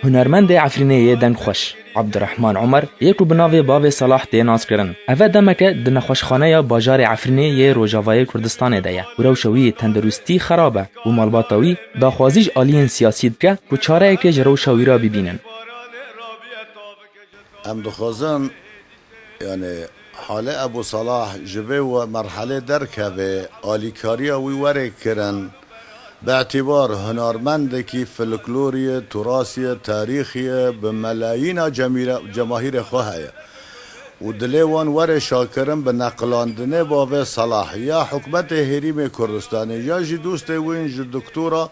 هنرمند عفرینه دنگ خوش عبدالرحمن عمر یکو بناوی باوی صلاح دیناز کرن. اوه دمکه دن خوشخانه بازار عفرینه روجاوای کردستان ده و روشوی تندرستی خرابه و مالباتوی داخوازیج آلین سیاسی که و چاره که جروشوی را ببینن. ام دخوازن يعني حاله ابو صلاح جبه و مرحله درکه به آلیکاری وی وره کرن باعتبار هنرمند کی فلکلوری تراثی تاریخی به ملایین جماهیر خواهی و دلیوان وره شاکرم به نقلاندنه باب صلاح یا حکمت حریم کردستان یا جی دوست وین جی دکتورا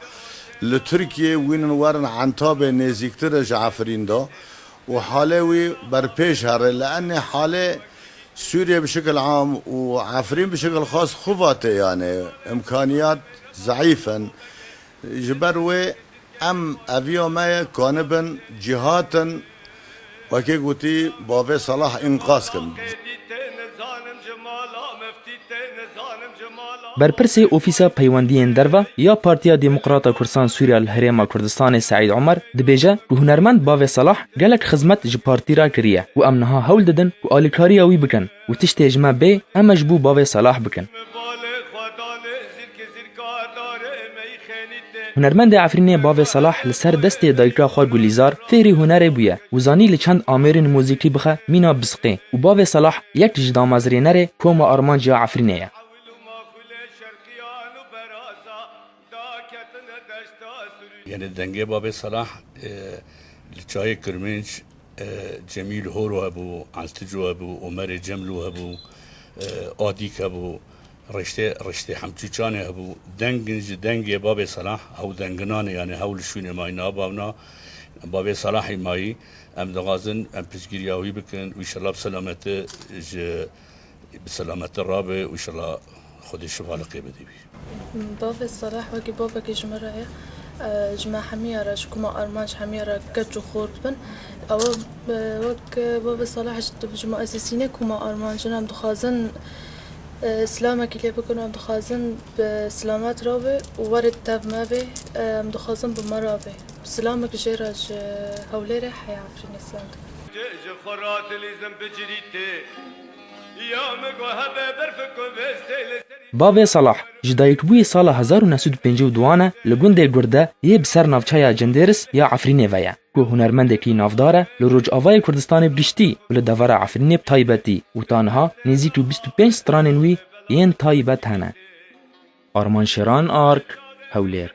لترکیه وین ورن عنتاب نزیکتر جعفرین دا و حاله وی برپیش هره لأن حاله سوريا بشكل عام وعفرين بشكل خاص خواته يعني امكانيات ضعيفا جبروي ام افيو ما كانبن جهاتا وكي قلتي بابي صلاح انقاذ كن برپرسی اوفیسا پیوندین دروا یا پارتیا دموکراتا کردستان سوریا الهرما کردستان سعید عمر دبیجه که هنرمند باوی صلاح گلک خدمت ج پارتی را کریه و امنها هول ددن و آلیکاری وی بکن و تشت اجماع به امش بو باوی صلاح بکن. هنرمند عفرینه باوی صلاح لسر دست دایکا خو گلیزار فری هنر بویه و زانی لچند آمرین موزیکی بخه مینا بسقه و باوی صلاح یک جدامازرینره کوما آرمانجا عفرینه. يعني دنگه باب صلاح لچای کرمنج جمیل هورو هبو علتجو هبو عمر جملو هبو آدیک هبو رشته حمچوچانه هبو دنگه باب صلاح او دنگنانه يعني هول شونه ماینا بابنا باب صلاح مایی ام دغازن ام پشگیریاوی بکن و انشالله بسلامت الرابع و انشالله خود شفا لقی بدیوی باب صلاح وكي بابا كي جمرة جماعة حميرة شكما أرمانش حميرة كتشو خوربن أو وك باب صلاح جماعة أساسينة كما أرمان جنام دخازن سلامك اللي بكون عم دخازن بسلامات رابع وورد تاب ما به عم دخازن بمرابع سلامك جيراج هوليري حياة عفرين إسلام باوی صلاح جدایک بوی سال 1952 لگوند گرده یه بسر نافچای جندرس یا عفرینه ویا که هنرمند کی نافداره لروج آوای کردستان بریشتی و لدوار عفرینه بتایبتی و تانها نزدیک 25 سترانوی ین تایبت هنه. آرمان شران آرک هولیر